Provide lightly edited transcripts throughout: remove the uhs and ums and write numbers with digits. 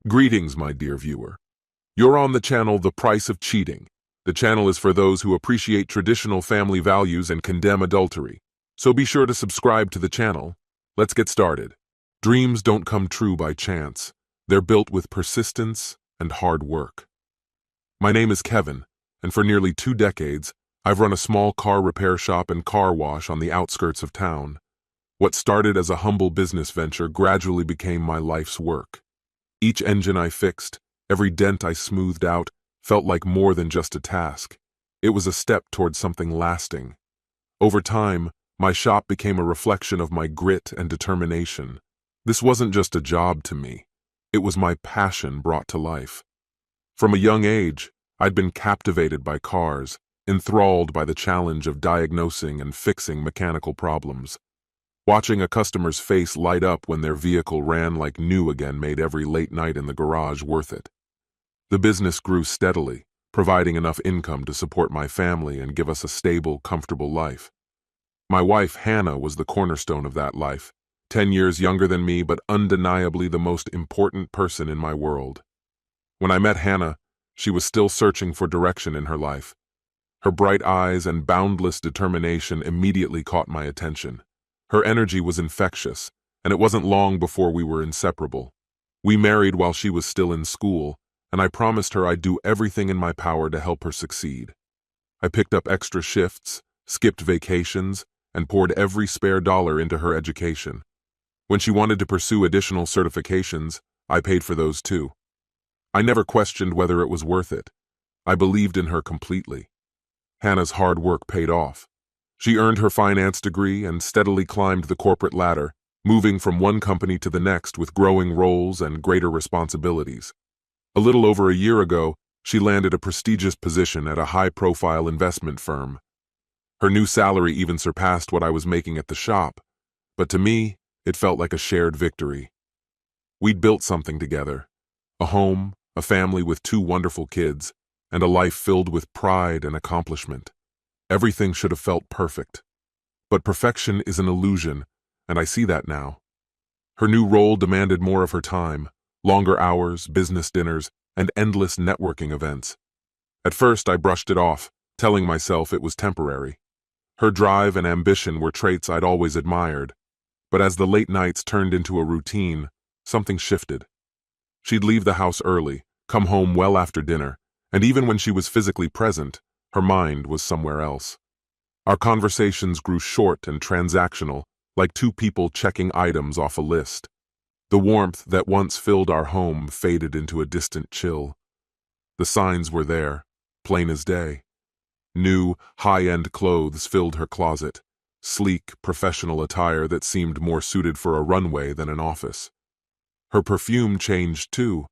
Greetings, my dear viewer. You're on the channel The Price of Cheating. The channel is for those who appreciate traditional family values and condemn adultery. So be sure to subscribe to the channel. Let's get started. Dreams don't come true by chance. They're built with persistence and hard work. My name is Kevin, and for nearly 2 decades, I've run a small car repair shop and car wash on the outskirts of town. What started as a humble business venture gradually became my life's work. Each engine I fixed, every dent I smoothed out, felt like more than just a task. It was a step toward something lasting. Over time, my shop became a reflection of my grit and determination. This wasn't just a job to me. It was my passion brought to life. From a young age, I'd been captivated by cars, enthralled by the challenge of diagnosing and fixing mechanical problems. Watching a customer's face light up when their vehicle ran like new again made every late night in the garage worth it. The business grew steadily, providing enough income to support my family and give us a stable, comfortable life. My wife, Hannah, was the cornerstone of that life, 10 years younger than me, but undeniably the most important person in my world. When I met Hannah, she was still searching for direction in her life. Her bright eyes and boundless determination immediately caught my attention. Her energy was infectious, and it wasn't long before we were inseparable. We married while she was still in school, and I promised her I'd do everything in my power to help her succeed. I picked up extra shifts, skipped vacations, and poured every spare dollar into her education. When she wanted to pursue additional certifications, I paid for those too. I never questioned whether it was worth it. I believed in her completely. Hannah's hard work paid off. She earned her finance degree and steadily climbed the corporate ladder, moving from one company to the next with growing roles and greater responsibilities. A little over a year ago, she landed a prestigious position at a high-profile investment firm. Her new salary even surpassed what I was making at the shop, but to me, it felt like a shared victory. We'd built something together, a home, a family with 2 wonderful kids, and a life filled with pride and accomplishment. Everything should have felt perfect. But perfection is an illusion, and I see that now. Her new role demanded more of her time, longer hours, business dinners, and endless networking events. At first, I brushed it off, telling myself it was temporary. Her drive and ambition were traits I'd always admired, but as the late nights turned into a routine, something shifted. She'd leave the house early, come home well after dinner, and even when she was physically present, her mind was somewhere else. Our conversations grew short and transactional, like 2 people checking items off a list. The warmth that once filled our home faded into a distant chill. The signs were there, plain as day. New, high-end clothes filled her closet, sleek, professional attire that seemed more suited for a runway than an office. Her perfume changed too,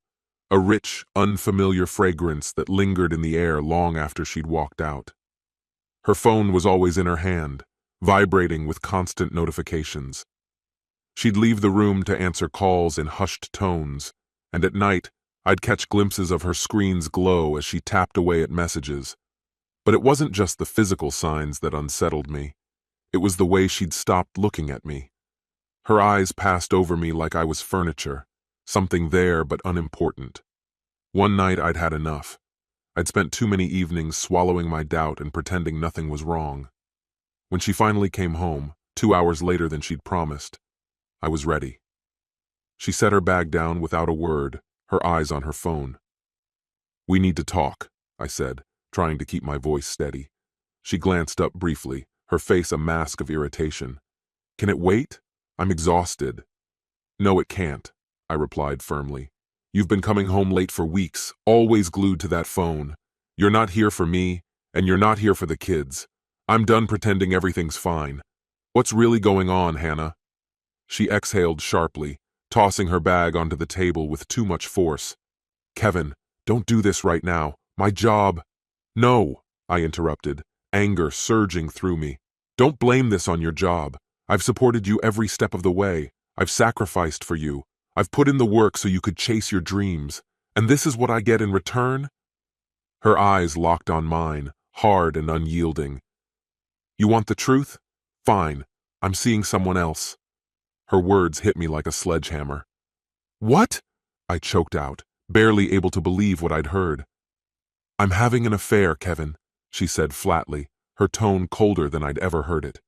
a rich, unfamiliar fragrance that lingered in the air long after she'd walked out. Her phone was always in her hand, vibrating with constant notifications. She'd leave the room to answer calls in hushed tones, and at night, I'd catch glimpses of her screen's glow as she tapped away at messages. But it wasn't just the physical signs that unsettled me. It was the way she'd stopped looking at me. Her eyes passed over me like I was furniture, something there but unimportant. One night I'd had enough. I'd spent too many evenings swallowing my doubt and pretending nothing was wrong. When she finally came home, 2 hours later than she'd promised, I was ready. She set her bag down without a word, her eyes on her phone. "We need to talk," I said, trying to keep my voice steady. She glanced up briefly, her face a mask of irritation. "Can it wait? I'm exhausted." "No, it can't," I replied firmly. "You've been coming home late for weeks, always glued to that phone. You're not here for me, and you're not here for the kids. I'm done pretending everything's fine. What's really going on, Hannah?" She exhaled sharply, tossing her bag onto the table with too much force. "Kevin, don't do this right now. My job—" "No," I interrupted, anger surging through me. "Don't blame this on your job. I've supported you every step of the way. I've sacrificed for you. I've put in the work so you could chase your dreams. And this is what I get in return?" Her eyes locked on mine, hard and unyielding. "You want the truth? Fine. I'm seeing someone else." Her words hit me like a sledgehammer. "What?" I choked out, barely able to believe what I'd heard. "I'm having an affair, Kevin," she said flatly, her tone colder than I'd ever heard it.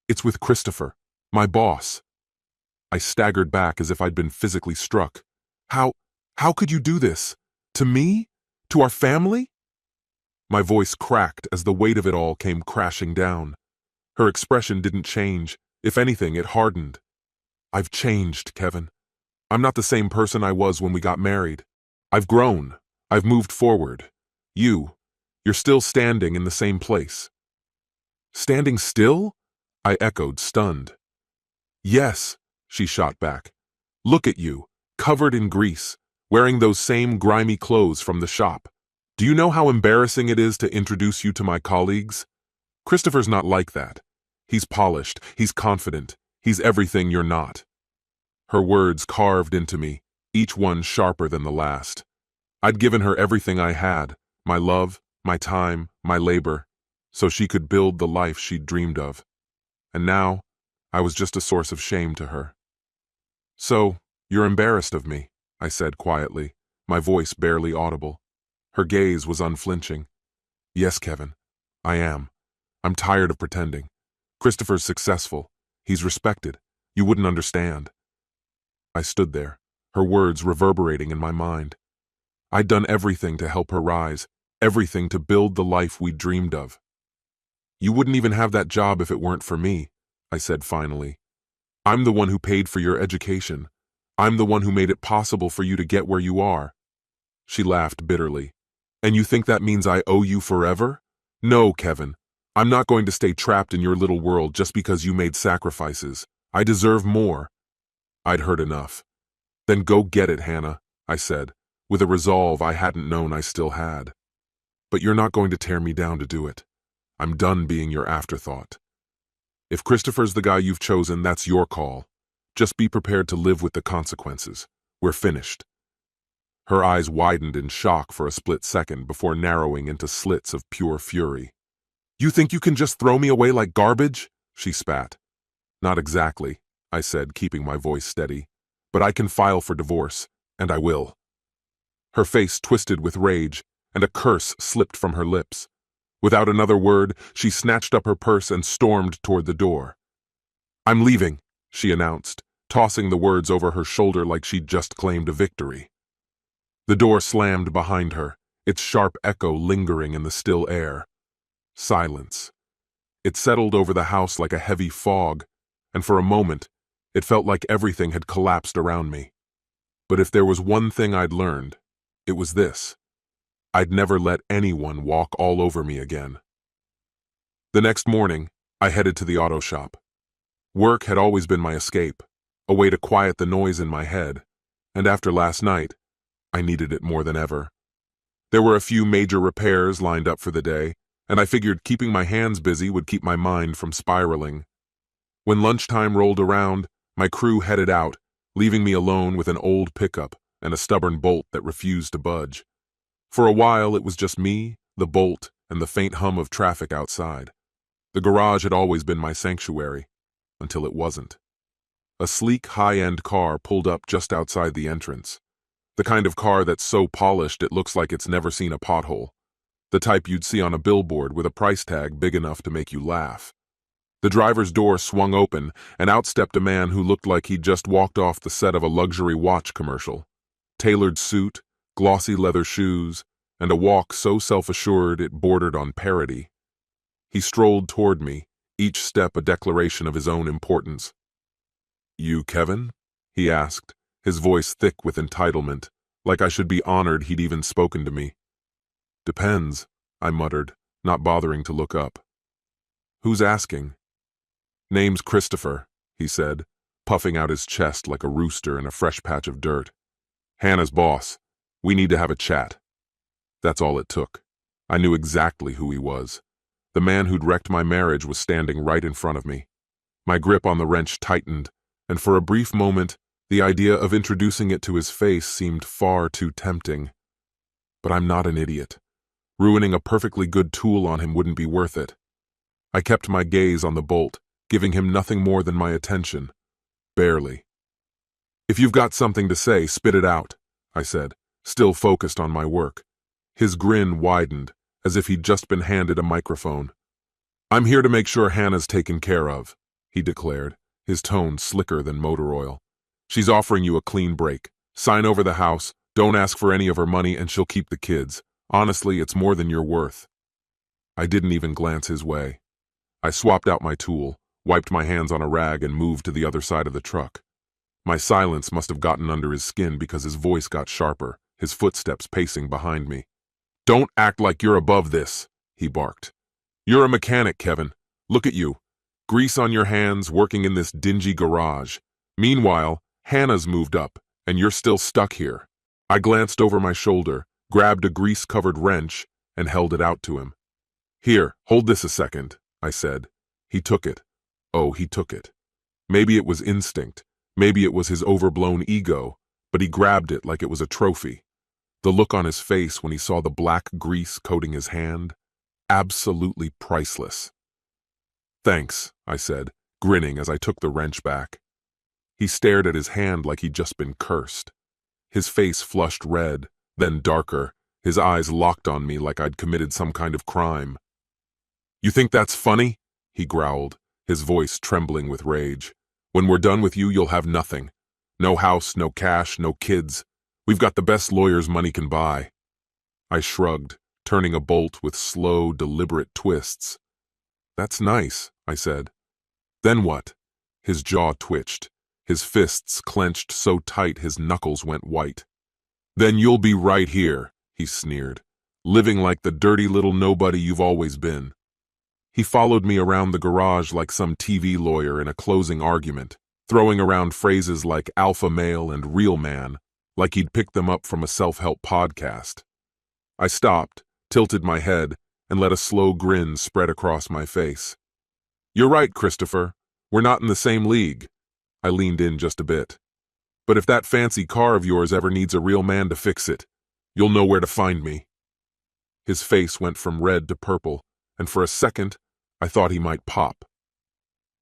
"It's with Christopher, my boss." I staggered back as if I'd been physically struck. How could you do this? To me? To our family?" My voice cracked as the weight of it all came crashing down. Her expression didn't change. If anything, it hardened. "I've changed, Kevin. I'm not the same person I was when we got married. I've grown. I've moved forward. You're still standing in the same place." "Standing still?" I echoed, stunned. "Yes," she shot back. "Look at you, covered in grease, wearing those same grimy clothes from the shop. Do you know how embarrassing it is to introduce you to my colleagues? Christopher's not like that. He's polished, he's confident, he's everything you're not." Her words carved into me, each one sharper than the last. I'd given her everything I had, my love, my time, my labor, so she could build the life she'd dreamed of. And now, I was just a source of shame to her. "So, you're embarrassed of me," I said quietly, my voice barely audible. Her gaze was unflinching. "Yes, Kevin, I am. I'm tired of pretending. Christopher's successful. He's respected. You wouldn't understand." I stood there, her words reverberating in my mind. I'd done everything to help her rise, everything to build the life we'd dreamed of. "You wouldn't even have that job if it weren't for me," I said finally. "I'm the one who paid for your education. I'm the one who made it possible for you to get where you are." She laughed bitterly. "And you think that means I owe you forever? No, Kevin. I'm not going to stay trapped in your little world just because you made sacrifices. I deserve more." I'd heard enough. "Then go get it, Hannah," I said, with a resolve I hadn't known I still had. "But you're not going to tear me down to do it. I'm done being your afterthought. If Christopher's the guy you've chosen, that's your call. Just be prepared to live with the consequences. We're finished." Her eyes widened in shock for a split second before narrowing into slits of pure fury. "You think you can just throw me away like garbage?" she spat. "Not exactly," I said, keeping my voice steady. "But I can file for divorce, and I will." Her face twisted with rage, and a curse slipped from her lips. Without another word, she snatched up her purse and stormed toward the door. "I'm leaving," she announced, tossing the words over her shoulder like she'd just claimed a victory. The door slammed behind her, its sharp echo lingering in the still air. Silence. It settled over the house like a heavy fog, and for a moment, it felt like everything had collapsed around me. But if there was one thing I'd learned, it was this. I'd never let anyone walk all over me again. The next morning, I headed to the auto shop. Work had always been my escape, a way to quiet the noise in my head, and after last night, I needed it more than ever. There were a few major repairs lined up for the day, and I figured keeping my hands busy would keep my mind from spiraling. When lunchtime rolled around, my crew headed out, leaving me alone with an old pickup and a stubborn Bolt that refused to budge. For a while, it was just me, the Bolt, and the faint hum of traffic outside. The garage had always been my sanctuary, until it wasn't. A sleek, high-end car pulled up just outside the entrance. The kind of car that's so polished it looks like it's never seen a pothole. The type you'd see on a billboard with a price tag big enough to make you laugh. The driver's door swung open, and out stepped a man who looked like he'd just walked off the set of a luxury watch commercial. Tailored suit, glossy leather shoes, and a walk so self-assured it bordered on parody. He strolled toward me, each step a declaration of his own importance. "You Kevin?" he asked, his voice thick with entitlement, like I should be honored he'd even spoken to me. "Depends," I muttered, not bothering to look up. "Who's asking?" "Name's Christopher," he said, puffing out his chest like a rooster in a fresh patch of dirt. "Hannah's boss. We need to have a chat." That's all it took. I knew exactly who he was. The man who'd wrecked my marriage was standing right in front of me. My grip on the wrench tightened, and for a brief moment, the idea of introducing it to his face seemed far too tempting. But I'm not an idiot. Ruining a perfectly good tool on him wouldn't be worth it. I kept my gaze on the Bolt, giving him nothing more than my attention. Barely. "If you've got something to say, spit it out," I said, still focused on my work. His grin widened, as if he'd just been handed a microphone. I'm here to make sure Hannah's taken care of, he declared, his tone slicker than motor oil. She's offering you a clean break. Sign over the house, don't ask for any of her money, and she'll keep the kids. Honestly, it's more than you're worth. I didn't even glance his way. I swapped out my tool, wiped my hands on a rag, and moved to the other side of the truck. My silence must have gotten under his skin because his voice got sharper, his footsteps pacing behind me. Don't act like you're above this, he barked. You're a mechanic, Kevin. Look at you. Grease on your hands, working in this dingy garage. Meanwhile, Hannah's moved up, and you're still stuck here. I glanced over my shoulder, grabbed a grease-covered wrench, and held it out to him. Here, hold this a second, I said. He took it. Oh, he took it. Maybe it was instinct. Maybe it was his overblown ego, but he grabbed it like it was a trophy. The look on his face when he saw the black grease coating his hand, absolutely priceless. Thanks, I said, grinning as I took the wrench back. He stared at his hand like he'd just been cursed. His face flushed red, then darker, his eyes locked on me like I'd committed some kind of crime. You think that's funny? He growled, his voice trembling with rage. When we're done with you, you'll have nothing. No house, no cash, no kids. We've got the best lawyers money can buy. I shrugged, turning a bolt with slow, deliberate twists. That's nice, I said. Then what? His jaw twitched. His fists clenched so tight his knuckles went white. Then you'll be right here, he sneered, living like the dirty little nobody you've always been. He followed me around the garage like some TV lawyer in a closing argument, throwing around phrases like alpha male and real man, like he'd picked them up from a self-help podcast. I stopped, tilted my head, and let a slow grin spread across my face. You're right, Christopher. We're not in the same league. I leaned in just a bit. But if that fancy car of yours ever needs a real man to fix it, you'll know where to find me. His face went from red to purple, and for a second, I thought he might pop.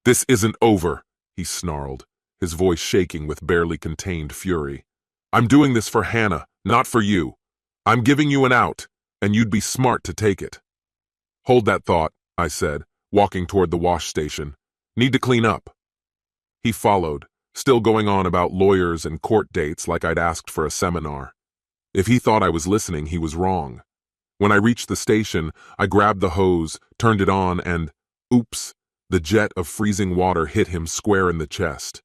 This isn't over, he snarled, his voice shaking with barely contained fury. I'm doing this for Hannah, not for you. I'm giving you an out, and you'd be smart to take it. Hold that thought, I said, walking toward the wash station. Need to clean up. He followed, still going on about lawyers and court dates like I'd asked for a seminar. If he thought I was listening, he was wrong. When I reached the station, I grabbed the hose, turned it on, and, oops, the jet of freezing water hit him square in the chest.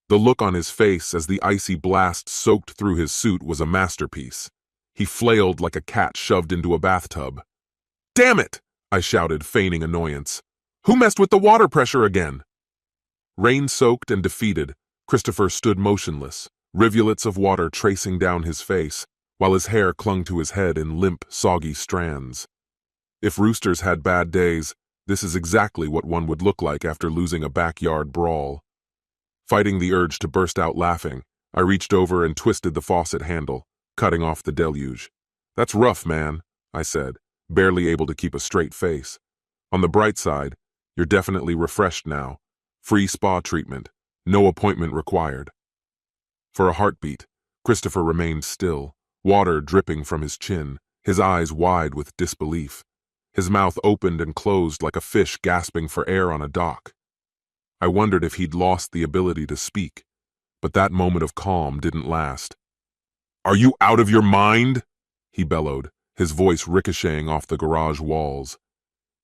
The look on his face as the icy blast soaked through his suit was a masterpiece. He flailed like a cat shoved into a bathtub. Damn it! I shouted, feigning annoyance. Who messed with the water pressure again? Rain-soaked and defeated, Christopher stood motionless, rivulets of water tracing down his face, while his hair clung to his head in limp, soggy strands. If roosters had bad days, this is exactly what one would look like after losing a backyard brawl. Fighting the urge to burst out laughing, I reached over and twisted the faucet handle, cutting off the deluge. That's rough, man, I said, barely able to keep a straight face. On the bright side, you're definitely refreshed now. Free spa treatment, no appointment required. For a heartbeat, Christopher remained still, water dripping from his chin, his eyes wide with disbelief. His mouth opened and closed like a fish gasping for air on a dock. I wondered if he'd lost the ability to speak, but that moment of calm didn't last. Are you out of your mind? He bellowed, his voice ricocheting off the garage walls.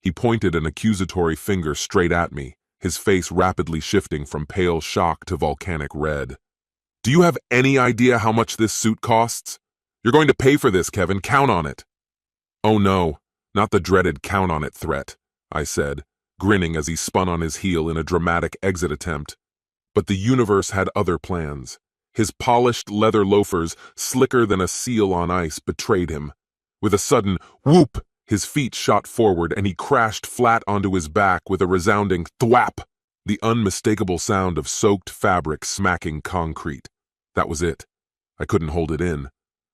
He pointed an accusatory finger straight at me, his face rapidly shifting from pale shock to volcanic red. Do you have any idea how much this suit costs? You're going to pay for this, Kevin. Count on it. Oh no, not the dreaded count on it threat, I said, grinning as he spun on his heel in a dramatic exit attempt. But the universe had other plans. His polished leather loafers, slicker than a seal on ice, betrayed him. With a sudden whoop, his feet shot forward and he crashed flat onto his back with a resounding thwap, the unmistakable sound of soaked fabric smacking concrete. That was it. I couldn't hold it in.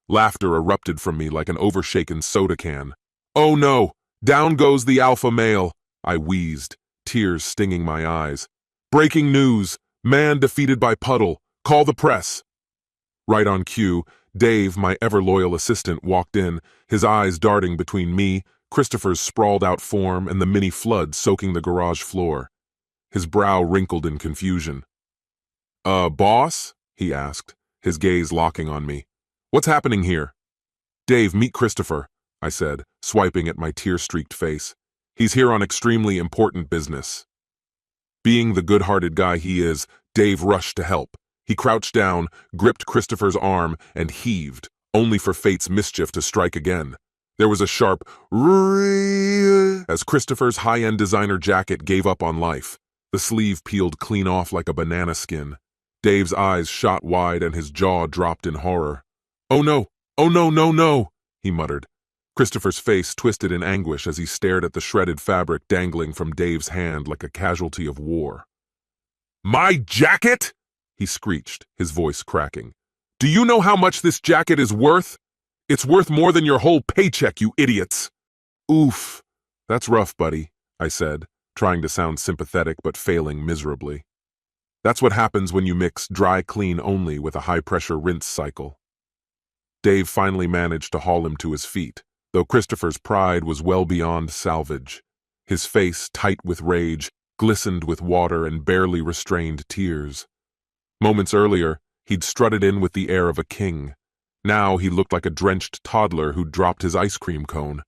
Laughter erupted from me like an overshaken soda can. Oh no! Down goes the alpha male! I wheezed, tears stinging my eyes. Breaking news! Man defeated by puddle. Call the press. Right on cue, Dave, my ever-loyal assistant, walked in, his eyes darting between me, Christopher's sprawled-out form, and the mini flood soaking the garage floor. His brow wrinkled in confusion. Boss?" he asked, his gaze locking on me. "What's happening here?" "Dave, meet Christopher," I said, swiping at my tear-streaked face. "He's here on extremely important business." Being the good-hearted guy he is, Dave rushed to help. He crouched down, gripped Christopher's arm, and heaved, only for fate's mischief to strike again. There was a sharp "rrrr" as Christopher's high-end designer jacket gave up on life. The sleeve peeled clean off like a banana skin. Dave's eyes shot wide and his jaw dropped in horror. "Oh no! Oh no, no, no!" he muttered. Christopher's face twisted in anguish as he stared at the shredded fabric dangling from Dave's hand like a casualty of war. "My jacket?" he screeched, his voice cracking. "Do you know how much this jacket is worth? It's worth more than your whole paycheck, you idiots!" "Oof, that's rough, buddy," I said, trying to sound sympathetic but failing miserably. "That's what happens when you mix dry clean only with a high-pressure rinse cycle." Dave finally managed to haul him to his feet, though Christopher's pride was well beyond salvage. His face, tight with rage, glistened with water and barely restrained tears. Moments earlier, he'd strutted in with the air of a king. Now he looked like a drenched toddler who'd dropped his ice cream cone.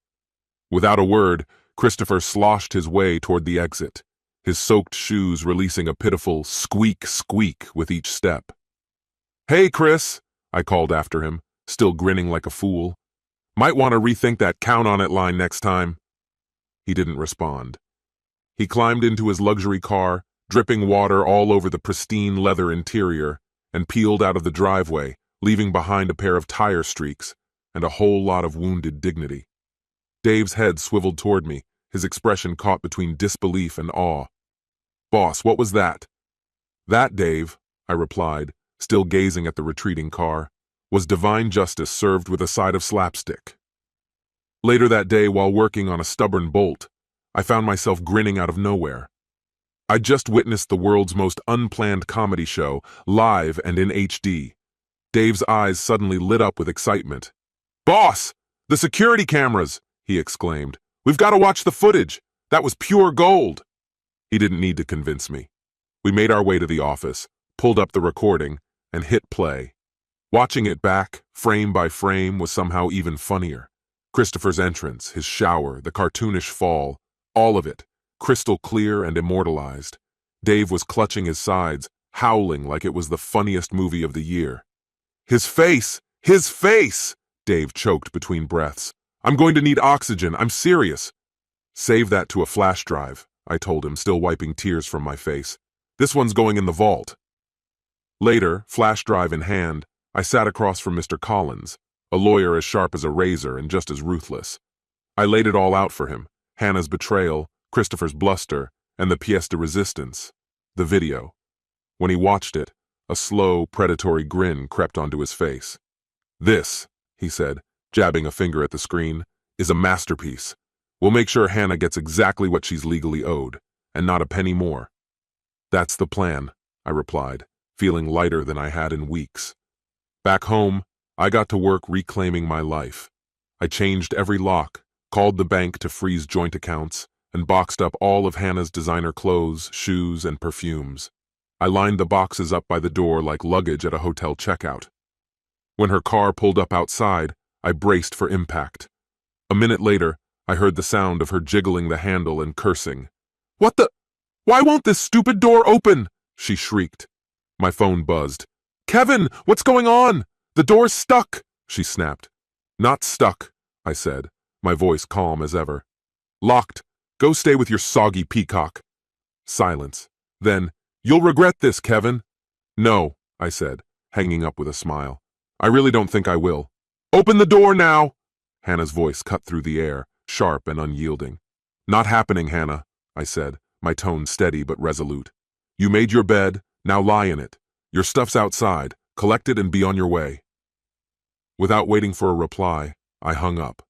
Without a word, Christopher sloshed his way toward the exit, his soaked shoes releasing a pitiful squeak squeak with each step. "Hey, Chris," I called after him, still grinning like a fool. "Might want to rethink that count on it line next time." He didn't respond. He climbed into his luxury car, dripping water all over the pristine leather interior, and peeled out of the driveway, leaving behind a pair of tire streaks and a whole lot of wounded dignity. Dave's head swiveled toward me, his expression caught between disbelief and awe. "Boss, what was that?" "That, Dave," I replied, still gazing at the retreating car, "was divine justice served with a side of slapstick." Later that day, while working on a stubborn bolt, I found myself grinning out of nowhere. I'd just witnessed the world's most unplanned comedy show, live and in HD. Dave's eyes suddenly lit up with excitement. "Boss! The security cameras!" he exclaimed. "We've got to watch the footage. That was pure gold." He didn't need to convince me. We made our way to the office, pulled up the recording, and hit play. Watching it back, frame by frame, was somehow even funnier. Christopher's entrance, his shower, the cartoonish fall, all of it, crystal clear and immortalized. Dave was clutching his sides, howling like it was the funniest movie of the year. "His face! His face!" Dave choked between breaths. "I'm going to need oxygen, I'm serious." "Save that to a flash drive," I told him, still wiping tears from my face. "This one's going in the vault." Later, flash drive in hand, I sat across from Mr. Collins, a lawyer as sharp as a razor and just as ruthless. I laid it all out for him, Hannah's betrayal, Christopher's bluster, and the pièce de résistance, the video. When he watched it, a slow, predatory grin crept onto his face. "This," he said, jabbing a finger at the screen, "is a masterpiece. We'll make sure Hannah gets exactly what she's legally owed, and not a penny more." "That's the plan," I replied, feeling lighter than I had in weeks. Back home, I got to work reclaiming my life. I changed every lock, called the bank to freeze joint accounts, and boxed up all of Hannah's designer clothes, shoes, and perfumes. I lined the boxes up by the door like luggage at a hotel checkout. When her car pulled up outside, I braced for impact. A minute later, I heard the sound of her jiggling the handle and cursing. "What the? Why won't this stupid door open?" she shrieked. My phone buzzed. "Kevin, what's going on? The door's stuck," she snapped. "Not stuck," I said, my voice calm as ever. "Locked. Go stay with your soggy peacock." Silence. Then, "You'll regret this, Kevin." "No," I said, hanging up with a smile. "I really don't think I will." "Open the door now!" Hannah's voice cut through the air, sharp and unyielding. "Not happening, Hannah," I said, my tone steady but resolute. "You made your bed, now lie in it. Your stuff's outside. Collect it and be on your way." Without waiting for a reply, I hung up.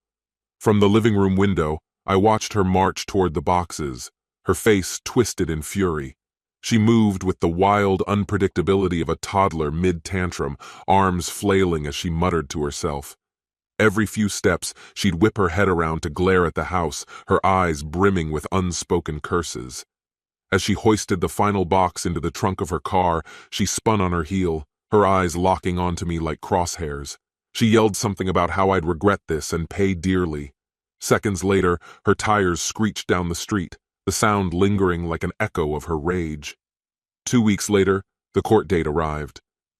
From the living room window, I watched her march toward the boxes, her face twisted in fury. She moved with the wild unpredictability of a toddler mid-tantrum, arms flailing as she muttered to herself. Every few steps, she'd whip her head around to glare at the house, her eyes brimming with unspoken curses. As she hoisted the final box into the trunk of her car, she spun on her heel, her eyes locking onto me like crosshairs. She yelled something about how I'd regret this and pay dearly. Seconds later, her tires screeched down the street, the sound lingering like an echo of her rage. 2 weeks later, the court date arrived.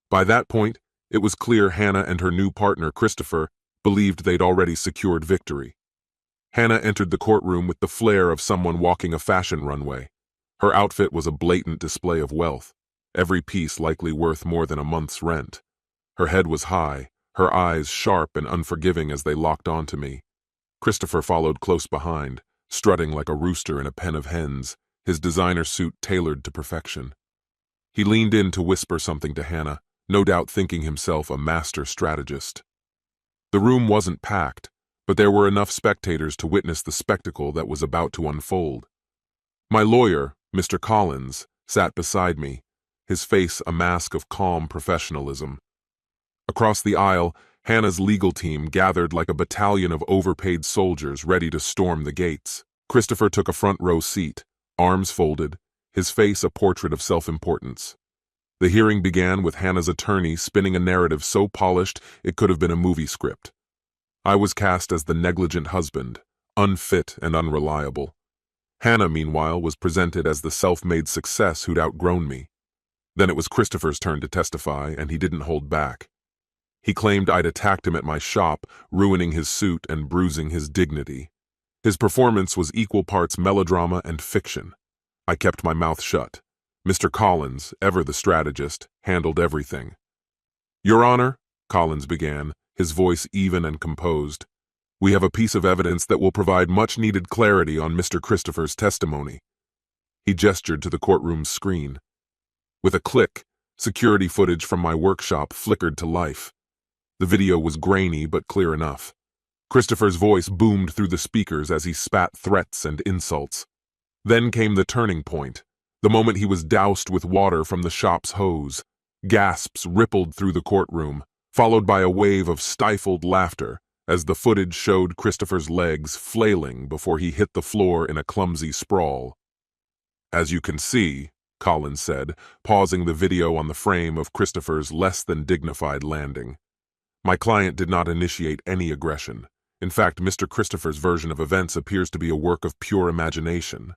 By that point, it was clear Hannah and her new partner, Christopher, believed they'd already secured victory. Hannah entered the courtroom with the flair of someone walking a fashion runway. Her outfit was a blatant display of wealth, every piece likely worth more than a month's rent. Her head was high, her eyes sharp and unforgiving as they locked onto me. Christopher followed close behind, strutting like a rooster in a pen of hens, his designer suit tailored to perfection. He leaned in to whisper something to Hannah, no doubt thinking himself a master strategist. The room wasn't packed, but there were enough spectators to witness the spectacle that was about to unfold. My lawyer, Mr. Collins, sat beside me, his face a mask of calm professionalism. Across the aisle, Hannah's legal team gathered like a battalion of overpaid soldiers ready to storm the gates. Christopher took a front row seat, arms folded, his face a portrait of self-importance. The hearing began with Hannah's attorney spinning a narrative so polished it could have been a movie script. I was cast as the negligent husband, unfit and unreliable. Hannah, meanwhile, was presented as the self-made success who'd outgrown me. Then it was Christopher's turn to testify, and he didn't hold back. He claimed I'd attacked him at my shop, ruining his suit and bruising his dignity. His performance was equal parts melodrama and fiction. I kept my mouth shut. Mr. Collins, ever the strategist, handled everything. "Your Honor," Collins began, his voice even and composed, "we have a piece of evidence that will provide much-needed clarity on Mr. Christopher's testimony." He gestured to the courtroom's screen. With a click, security footage from my workshop flickered to life. The video was grainy but clear enough. Christopher's voice boomed through the speakers as he spat threats and insults. Then came the turning point, the moment he was doused with water from the shop's hose. Gasps rippled through the courtroom, followed by a wave of stifled laughter as the footage showed Christopher's legs flailing before he hit the floor in a clumsy sprawl. "As you can see," Collins said, pausing the video on the frame of Christopher's less than dignified landing, "my client did not initiate any aggression. In fact, Mr. Christopher's version of events appears to be a work of pure imagination."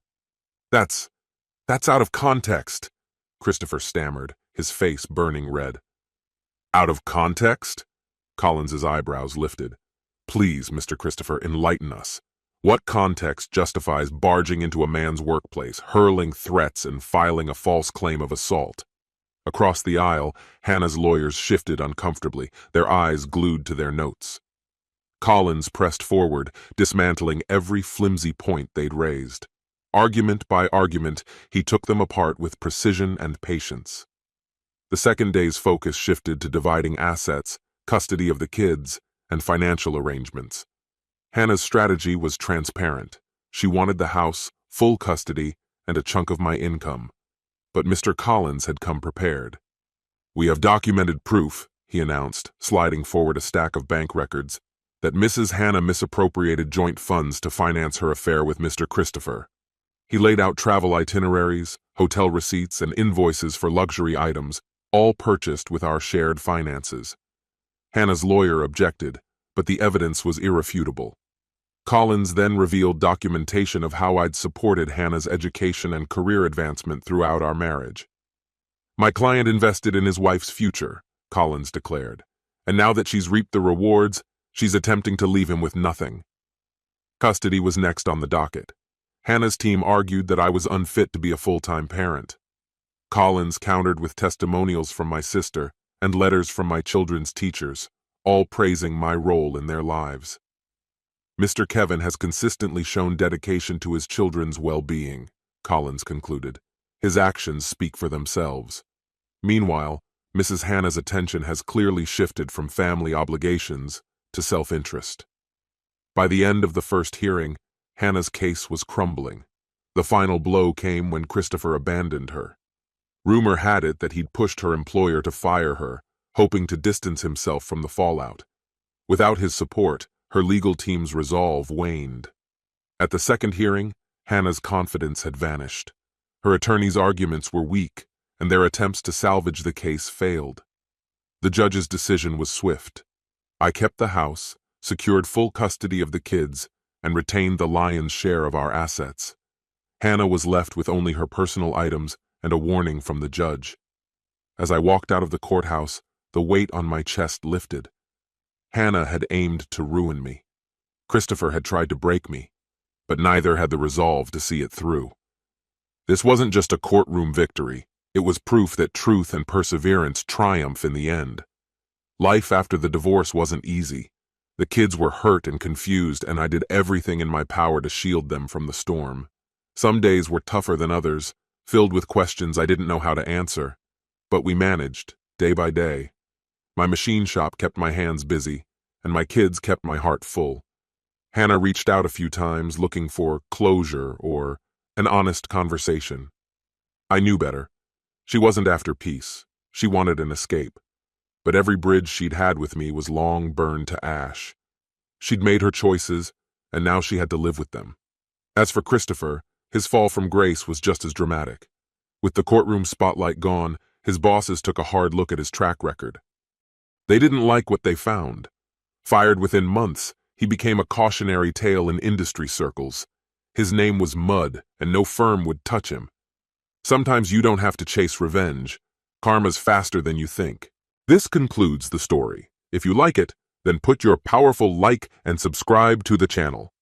That's out of context," Christopher stammered, his face burning red. "Out of context?" Collins's eyebrows lifted. "Please, Mr. Christopher, enlighten us. What context justifies barging into a man's workplace, hurling threats, and filing a false claim of assault?" Across the aisle, Hannah's lawyers shifted uncomfortably, their eyes glued to their notes. Collins pressed forward, dismantling every flimsy point they'd raised. Argument by argument, he took them apart with precision and patience. The second day's focus shifted to dividing assets, custody of the kids, and financial arrangements. Hannah's strategy was transparent. She wanted the house, full custody, and a chunk of my income. But Mr. Collins had come prepared. "We have documented proof," he announced, sliding forward a stack of bank records, "that Mrs. Hannah misappropriated joint funds to finance her affair with Mr. Christopher." He laid out travel itineraries, hotel receipts, and invoices for luxury items, all purchased with our shared finances. Hannah's lawyer objected, but the evidence was irrefutable. Collins then revealed documentation of how I'd supported Hannah's education and career advancement throughout our marriage. "My client invested in his wife's future," Collins declared, "and now that she's reaped the rewards, she's attempting to leave him with nothing." Custody was next on the docket. Hannah's team argued that I was unfit to be a full-time parent. Collins countered with testimonials from my sister and letters from my children's teachers, all praising my role in their lives. "Mr. Kevin has consistently shown dedication to his children's well-being," Collins concluded. "His actions speak for themselves." Meanwhile, Mrs. Hannah's attention has clearly shifted from family obligations to self-interest. By the end of the first hearing, Hannah's case was crumbling. The final blow came when Christopher abandoned her. Rumor had it that he'd pushed her employer to fire her, hoping to distance himself from the fallout. Without his support, her legal team's resolve waned. At the second hearing, Hannah's confidence had vanished. Her attorney's arguments were weak, and their attempts to salvage the case failed. The judge's decision was swift. I kept the house, secured full custody of the kids, and retained the lion's share of our assets. Hannah was left with only her personal items and a warning from the judge. As I walked out of the courthouse, the weight on my chest lifted. Hannah had aimed to ruin me. Christopher had tried to break me, but neither had the resolve to see it through. This wasn't just a courtroom victory. It was proof that truth and perseverance triumph in the end. Life after the divorce wasn't easy. The kids were hurt and confused, and I did everything in my power to shield them from the storm. Some days were tougher than others, filled with questions I didn't know how to answer. But we managed, day by day. My machine shop kept my hands busy, and my kids kept my heart full. Hannah reached out a few times looking for closure or an honest conversation. I knew better. She wasn't after peace. She wanted an escape. But every bridge she'd had with me was long burned to ash. She'd made her choices, and now she had to live with them. As for Christopher, his fall from grace was just as dramatic. With the courtroom spotlight gone, his bosses took a hard look at his track record. They didn't like what they found. Fired within months, he became a cautionary tale in industry circles. His name was mud, and no firm would touch him. Sometimes you don't have to chase revenge. Karma's faster than you think. This concludes the story. If you like it, then put your powerful like and subscribe to the channel.